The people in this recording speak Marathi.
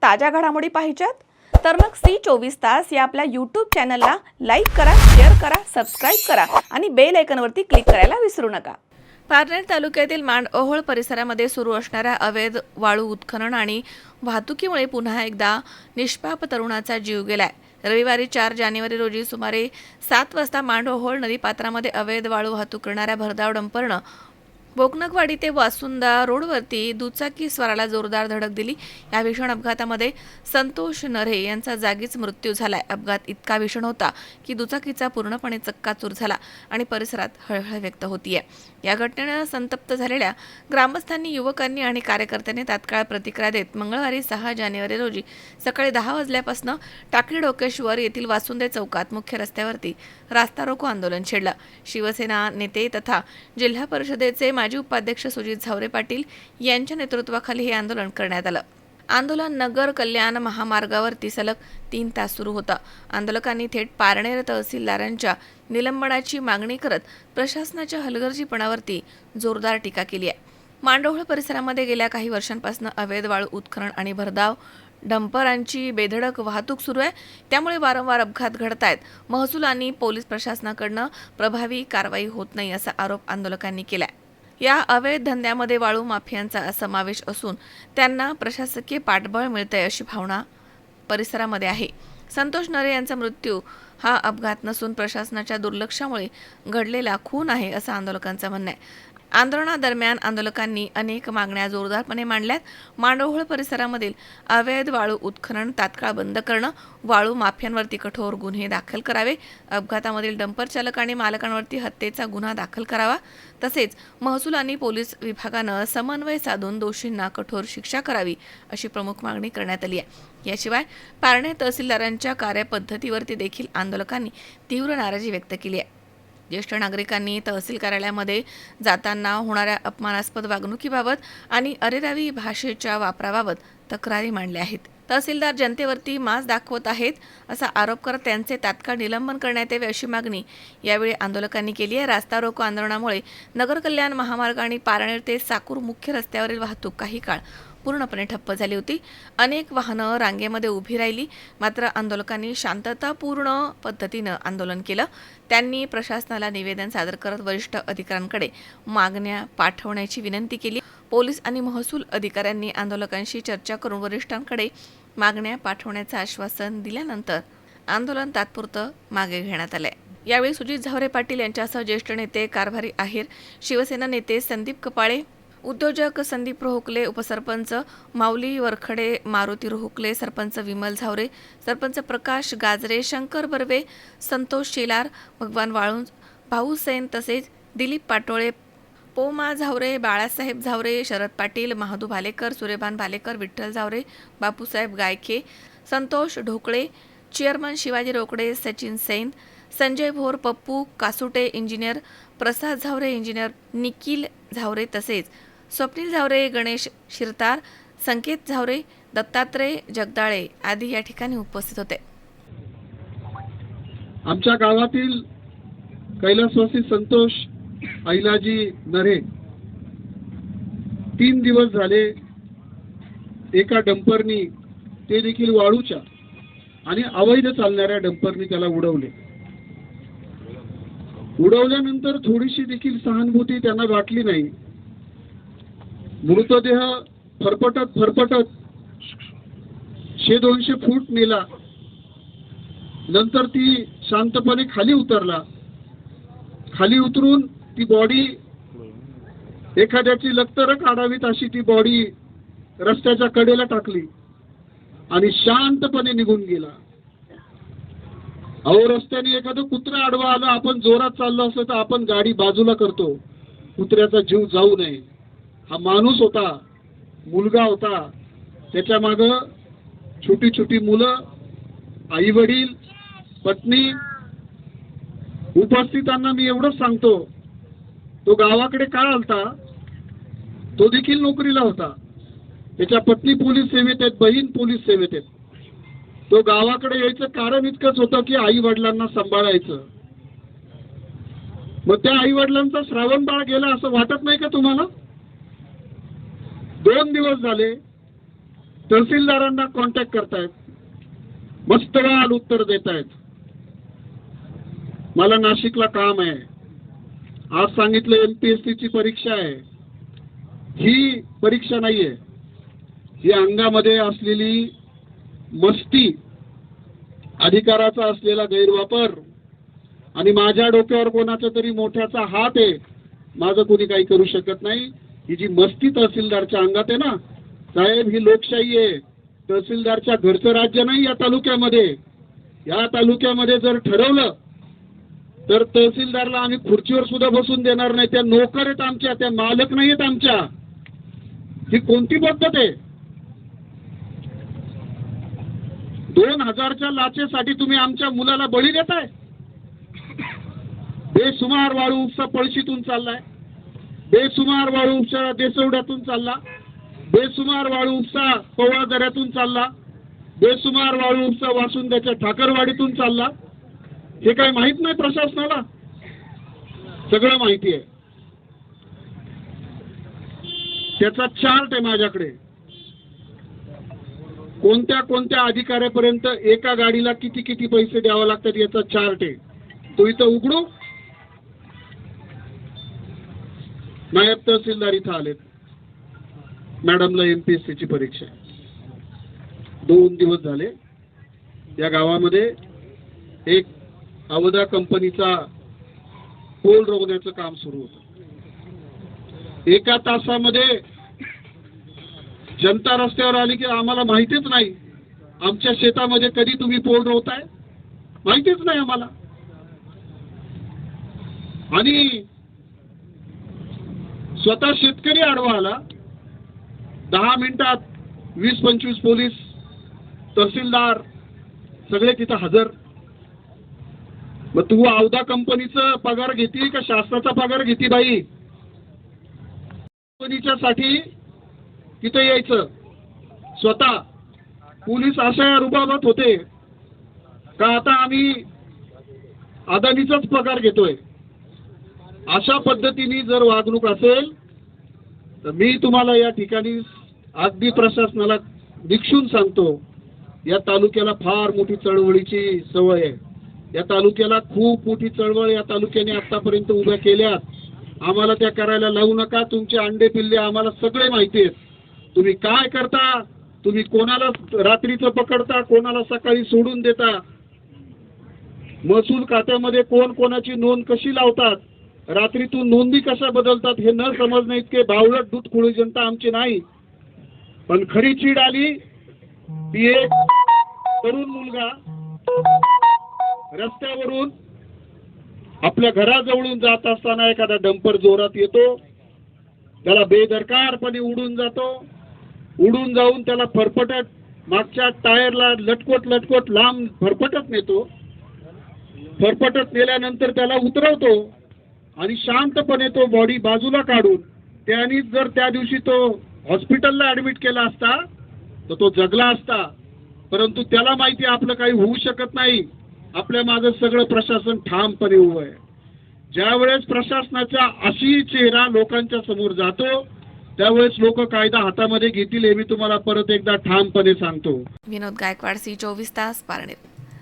ताज्या घडामोडी पाहिजेत तर मग C24 तास या आपल्या YouTube चॅनलला लाईक करा, शेअर करा, सबस्क्राईब करा आणि बेल आयकॉनवरती क्लिक करायला विसरू नका। पारनेर तालुक्यातील मांडओहोळ परिसरामध्ये सुरू असणाऱ्या अवैध वाळू उत्खनन आणि वाहतुकीमुळे पुन्हा एकदा निष्पाप तरुणाचा जीव गेलाय। रविवारी 4 जानेवारी रोजी सुमारे 7 वाजता मांडओहोळ नदीपात्रामध्ये अवैध वाळू वाहतूक करणाऱ्या भरधाव डंपरनं बोकनकवाडी ते वासुंदा रोडवरती दुचाकी स्वाराला जोरदार धडक दिली। या भीषण अपघातामध्ये संतोष नरे यांचा जागीच मृत्यू झालाय। अपघात इतका भीषण होता की दुचाकीचा पूर्णपणे चक्काचूर झाला आणि परिसरात हळहळ व्यक्त होतीये। या घटनेने संतप्त झालेल्या ग्रामस्थांनी, युवकांनी आणि कार्यकर्त्यांनी तात्काळ प्रतिक्रिया देत मंगळवारी 6 जानेवारी रोजी सकाळी 10 वाजल्यापासून टाकळी डोकेश्वर येथील वासुंदे चौकात मुख्य रस्त्यावरती रास्ता रोको आंदोलन छेडलं। शिवसेना नेते तथा जिल्हा परिषदेचे माजी उपाध्यक्ष सुजित झावरे पाटील यांच्या नेतृत्वाखाली हे आंदोलन करण्यात आलं। आंदोलन नगर कल्याण महामार्गावरती सलग 3 तास सुरू होतं। आंदोलकांनी थेट पारनेर तहसीलदारांच्या निलंबनाची मागणी करत प्रशासनाच्या हलगर्जीपणावरती जोरदार टीका केली आहे। मांडओहोळ परिसरामध्ये गेल्या काही वर्षांपासून अवैध वाळू उत्खनन आणि भरधाव डंपरांची बेधडक वाहतूक सुरू आहे, त्यामुळे वारंवार अपघात घडत आहेत। महसूल आणि पोलीस प्रशासनाकडून प्रभावी कारवाई होत नाही असा आरोप आंदोलकांनी केलाय। या अवैध धंद्यामध्ये वाळू माफियांचा समावेश असून त्यांना प्रशासकीय पाठबळ मिळते अशी भावना परिसरामध्ये आहे। संतोष नरे यांचा मृत्यू हा अपघात नसून प्रशासनाच्या दुर्लक्षामुळे घडलेला खून आहे असं आंदोलकांचं म्हणणं आहे। आंदोलनादरम्यान आंदोलकांनी अनेक मागण्या जोरदारपणे मांडल्यात। मांडओहोळ परिसरामधील अवैध वाळू उत्खनन तात्काळ बंद करणं, वाळू माफियांवरती कठोर गुन्हे दाखल करावे, अपघातामधील डंपर चालक आणि मालकांवरती हत्येचा गुन्हा दाखल करावा, तसेच महसूल आणि पोलीस विभागानं समन्वय साधून दोषींना कठोर शिक्षा करावी अशी प्रमुख मागणी करण्यात आली आहे। याशिवाय पारनेर तहसीलदारांच्या कार्यपद्धतीवरती देखील आंदोलकांनी तीव्र नाराजी व्यक्त केली आहे। ज्येष्ठ नागरिकांनी तहसील कार्यालयामध्ये जाताना होणाऱ्या अपमानास्पद वागणुकीबाबत आणि अरेरावी भाषेच्या वापराबाबत तक्रारी मांडल्या आहेत। तहसीलदार जनतेवरती माज दाखवत आहेत असा आरोप करत त्यांचे तात्काळ निलंबन करण्यात यावे अशी मागणी यावेळी आंदोलकांनी केली आहे। रास्ता रोको आंदोलनामुळे नगर कल्याण महामार्ग आणि पारनेर ते साकूर मुख्य रस्त्यावरील वाहतूक काही काळ पूर्णपणे ठप्प झाली होती। अनेक वाहनं रांगेमध्ये उभी राहिली, मात्र आंदोलकांनी शांततापूर्ण पद्धतीनं आंदोलन केलं। त्यांनी प्रशासनाला निवेदन सादर करत वरिष्ठ अधिकाऱ्यांकडे मागण्या पाठवण्याची विनंती केली। पोलीस आणि महसूल अधिकाऱ्यांनी आंदोलकांशी चर्चा करून वरिष्ठांकडे मागण्या पाठवण्याचं आश्वासन दिल्यानंतर आंदोलन तात्पुरतं मागे घेण्यात आले। यावेळी सुजित झावरे पाटील यांच्यासह ज्येष्ठ नेते, कारभारी आहेर, शिवसेना नेते संदीप कपाळे, उद्योजक संदीप रोहकले, उपसरपंच माऊली वरखडे, मारुती रोहकले, सरपंच विमल झावरे, सरपंच प्रकाश गाजरे, शंकर बर्वे, संतोष शेलार, भगवान वाळुंज, भाऊ सेन तसेच दिलीप पाटोळे, पोमा झावरे, बाळासाहेब झावरे, शरद पाटील, महादू भालेकर, सूर्यभान भालेकर, विठ्ठल झावरे, बापूसाहेब गायके, संतोष ढोकळे, चेअरमन शिवाजी रोकडे, सचिन सेन, संजय भोर, पप्पू कासुटे, इंजिनियर प्रसाद झावरे, इंजिनियर निखिल झावरे तसेच स्वप्नील झावरे, गणेश शिरतार, संकेत झावरे, दत्तात्रय जगदाळे आदी या ठिकाणी उपस्थित होते। आमच्या गावातील कैलासवासी संतोष ऐलाजी नरे 3 दिवस झाले एका डंपरनी, ते देखील वाळूच्या आणि अवैध चालणाऱ्या डंपरनी त्याला उडवल्यानंतर थोडीशी देखील सहानुभूती त्यांना वाटली नाही। मृतदेह फरफटत 100-200 फूट नेला, नंतर ती शांतपणे खाली उतरला। खाली उतरून ती बॉडी एखाद्याची लक्तर काढावीत अशी ती बॉडी रस्त्याच्या कडेला टाकली आणि शांतपणे निघून गेला। अहो, रस्त्याने एखादं कुत्रं आडवा आलं, आपण जोरात चाललो असलो तर आपण गाडी बाजूला करतो, कुत्र्याचा जीव जाऊ नये। हा माणूस होता, मुलगा होता, त्याच्या मागं छोटी छोटी मुलं, आई वडील, पत्नी। उपस्थितांना मी एवढंच सांगतो, तो गावाकडे का आलता? तो देखील नोकरीला होता, त्याच्या पत्नी पोलीस सेवेत आहेत, बहीण पोलीस सेवेत आहेत। तो गावाकडे यायचं कारण इतकंच होतं की आई वडिलांना सांभाळायचं। मग त्या आई वडिलांचा श्रावण बाळ गेला असं वाटत नाही का तुम्हाला? 2 दिवस झाले तहसीलदारांना कॉन्टॅक्ट करतायत, मस्त वाल उत्तर देत आहेत. मला नाशिकला काम आहे, आज सांगितलं MPSC ची परीक्षा आहे. ही परीक्षा नाहीये, ही अंगामध्ये असलेली मस्ती, अधिकाराचा असलेला गैरवापर आणि माझ्या डोक्यावर कोणाचा तरी मोठ्याचा हात आहे, माझं कोणी काही करू शकत नाही. ही जी मस्ती तहसीलदारच्या अंगात आहे ना साहेब, ही लोकशाही आहे. तहसीलदारच्या घरचं राज्य नाही या तालुक्यामध्ये. या तालुक्यामध्ये जर ठरवलं तर तहसीलदारला आम्ही खुर्चीवर सुद्धा बसून देणार नाही. त्या नोकर आहेत आमच्या, त्या मालक नाही आहेत आमच्या. ही कोणती पद्धत आहे? 2000च्या लाचेसाठी तुम्ही आमच्या मुलाला बळी देताय. बेसुमार वाळू उपसा पळशीतून चाललाय, बेसुमार वाळू उपसा देसवड्यातून चालला, बेसुमार वाळू उपसा पवळा दऱ्यातून चालला, बेसुमार वाळू उपसा वासुंद्याच्या ठाकरवाडीतून चालला. हे काय माहित नाही प्रशासनाला? सगळं माहिती आहे. त्याचा चार्ट आहे माझ्याकडे. कोणत्या कोणत्या अधिकाऱ्यापर्यंत एका गाडीला किती किती पैसे द्यावे लागतात याचा चार्ट आहे. तो इथं उघडू. नायब तहसीलदार इथं आलेत, मॅडमला MPSC ची परीक्षा. 2 दिवस झाले या गावामध्ये एक अवधा कंपनीचा पोल रोवण्याचं काम सुरू होतं. 1 तासामध्ये जनता रस्त्यावर आली की आम्हाला माहितीच नाही, आमच्या शेतामध्ये कधी तुम्ही पोल रोवताय माहितीच नाही आम्हाला. आणि स्वतः शेतकरी आडवा आला. 10 मिनिटात 20-25 पोलीस, तहसीलदार सगळे तिथं हजर. मग तू अवधा कंपनीचा पगार घेती का शासनाचा पगार घेती बाई? कंपनीच्या साठी तिथं यायचं. स्वतः पोलीस अशा रुबाबात होते का आता आम्ही अदानीचाच पगार घेतोय. अशा पद्धतीने जर वागणूक असेल तर मी तुम्हाला या ठिकाणी अगदी प्रशासनाला निक्षून सांगतो, या तालुक्याला फार मोठी चळवळीची सवय आहे. या तालुक्याला खूप मोठी चळवळ या तालुक्याने आतापर्यंत उभ्या केल्यात. आम्हाला त्या करायला लावू नका. तुमचे अंडे पिल्ले आम्हाला सगळे माहिती आहेत. तुम्ही काय करता, तुम्ही कोणाला रात्रीचं पकडता, कोणाला सकाळी सोडून देता, महसूल खात्यामध्ये कोण कोणाची नोंद कशी लावतात, रात्रीतून नोंदी कशा बदलतात, हे न समजणे इतके बावळट दूधखोळी जनता आमची नाही. पण खरी चीड आली ती एक तरुण मुलगा रस्त्यावरून आपल्या घराजवळून जात असताना एखादा डंपर जोरात येतो, त्याला बेदरकारपणे उडून जातो. उडून जाऊन त्याला फरफटत मागच्या टायरला लटकोट लांब फरफटत नेतो. फरफटत नेल्यानंतर त्याला उतरवतो आणि शांतपणे तो बॉडी बाजूला काढून त्याने जर त्या दिवशी तो हॉस्पिटलला ऍडमिट केला असता तर तो जगला असता. परंतु त्याला माहिती आपलं काही होऊ शकत नाही. आपल्या मागे सगळं प्रशासन ठामपणे उभं आहे. ज्यावेळेस प्रशासनाचा अशी चेहरा लोकांच्या समोर जातो त्यावेळेस लोक कायदा हातामध्ये घेतील, हे मी तुम्हाला परत एकदा ठामपणे सांगतो. विनोद गायकवाड, C24 तास, पारनेर.